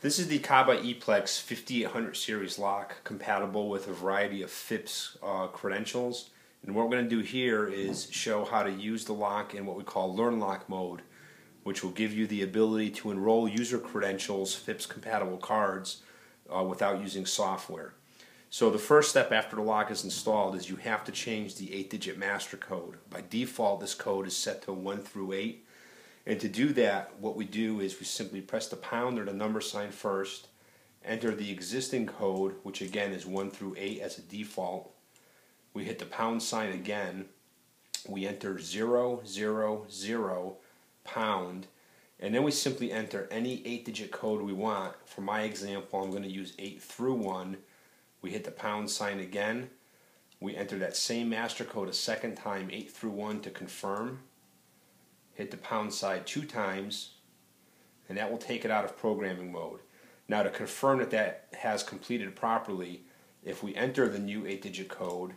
This is the Kaba ePlex 5800 series lock, compatible with a variety of FIPS credentials. And what we're going to do here is show how to use the lock in what we call Learn Lock mode, which will give you the ability to enroll user credentials, FIPS compatible cards, without using software. So the first step after the lock is installed is you have to change the 8-digit master code. By default, this code is set to 1 through 8. And to do that, what we do is we simply press the pound or the number sign first, enter the existing code, which again is 1 through 8 as a default. We hit the pound sign again, we enter 0, 0, 0, pound, and then we simply enter any 8-digit code we want. For my example, I'm going to use 8 through 1. We hit the pound sign again, we enter that same master code a second time, 8 through 1, to confirm. Hit the pound sign 2 times, and that will take it out of programming mode. Now, to confirm that that has completed properly, if we enter the new 8-digit code,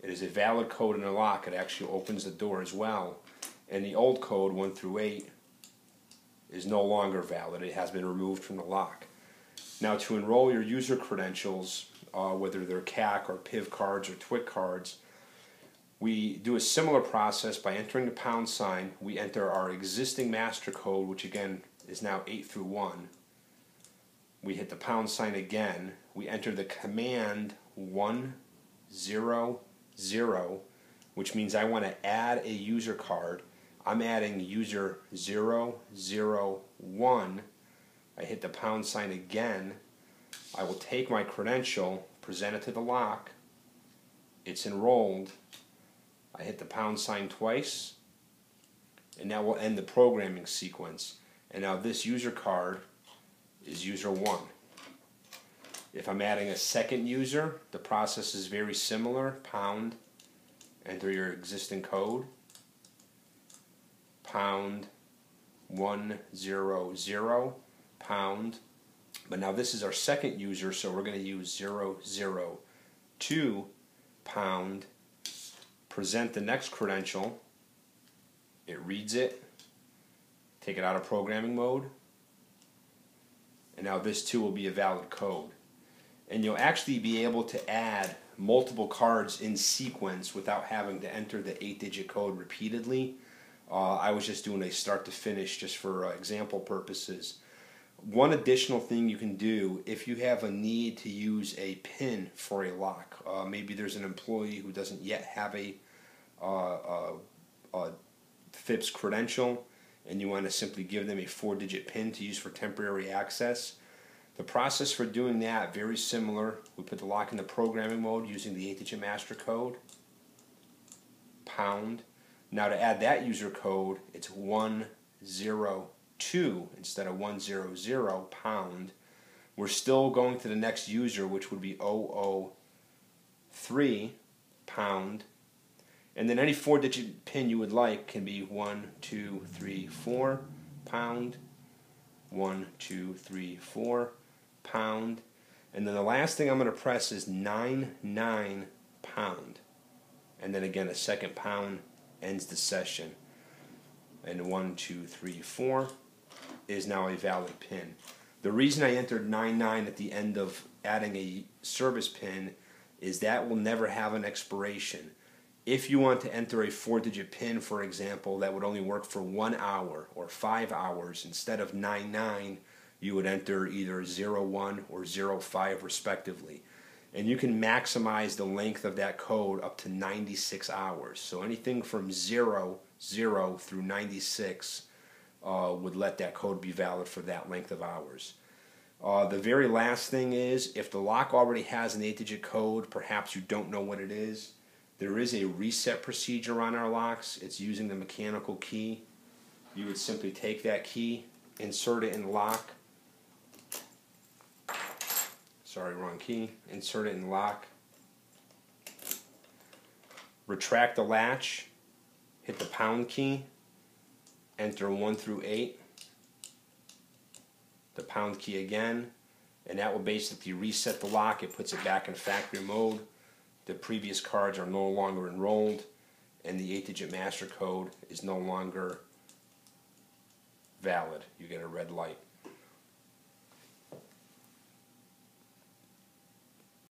it is a valid code in the lock. It actually opens the door as well. And the old code, 1 through 8, is no longer valid. It has been removed from the lock. Now, to enroll your user credentials, whether they're CAC or PIV cards or TWIC cards, we do a similar process by entering the pound sign. We enter our existing master code, which again is now 8 through 1. We hit the pound sign again. We enter the command 1, 0, 0, which means I want to add a user card. I'm adding user 0, 0, 1. I hit the pound sign again. I will take my credential, present it to the lock. It's enrolled. I hit the pound sign twice, and that will end the programming sequence. And now this user card is user 1. If I'm adding a second user, the process is very similar. Pound, enter your existing code, pound 1, 0, 0, pound. But now this is our second user, so we're going to use 0, 0, 2, pound. Present the next credential, it reads it, take it out of programming mode, and now this too will be a valid code. And you'll actually be able to add multiple cards in sequence without having to enter the 8-digit code repeatedly. I was just doing a start to finish just for example purposes. One additional thing you can do if you have a need to use a PIN for a lock. Maybe there's an employee who doesn't yet have a FIPS credential and you want to simply give them a 4-digit PIN to use for temporary access. The process for doing that, very similar. We put the lock in the programming mode using the 8-digit master code, pound. Now to add that user code, it's 1, 0, 2 instead of 1, 0, 0, pound. We're still going to the next user, which would be 0, 3, pound. And then any 4-digit PIN you would like can be 1, 2, 3, 4, pound, 1, 2, 3, 4, pound. And then the last thing I'm going to press is 9, 9, pound. And then again a second pound ends the session. And 1, 2, 3, 4 is now a valid PIN. The reason I entered 99 at the end of adding a service PIN is that will never have an expiration. If you want to enter a 4-digit PIN, for example, that would only work for 1 hour or 5 hours, instead of 99, you would enter either 01 or 05 respectively. And you can maximize the length of that code up to 96 hours. So anything from 0, 0 through 96 would let that code be valid for that length of hours. The very last thing is, if the lock already has an 8-digit code, perhaps you don't know what it is, there is a reset procedure on our locks. It's using the mechanical key. You would simply take that key, insert it in the lock. Sorry, wrong key. Insert it in the lock. Retract the latch. Hit the pound key. Enter 1 through 8. The pound key again. And that will basically reset the lock. It puts it back in factory mode. The previous cards are no longer enrolled, and the 8-digit master code is no longer valid. You get a red light.